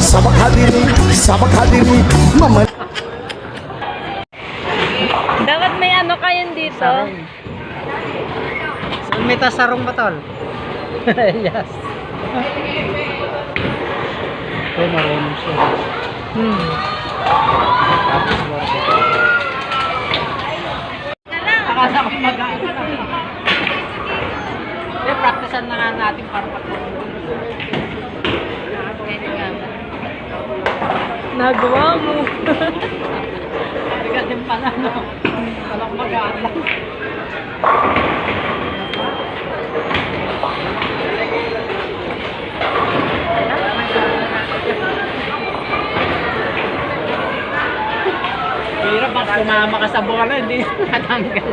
sabak hadiri, mama. Dapat may ano kayo dito. May tasarong ba tol? Yes. Ay, marunong siya. Akala ko mag-aano lang. Practicean na nga natin para Nagawa mo. Bigat din pala, no? Walang mag-aano lang. Hirap bak kumama ka sa bola, hindi matanggal.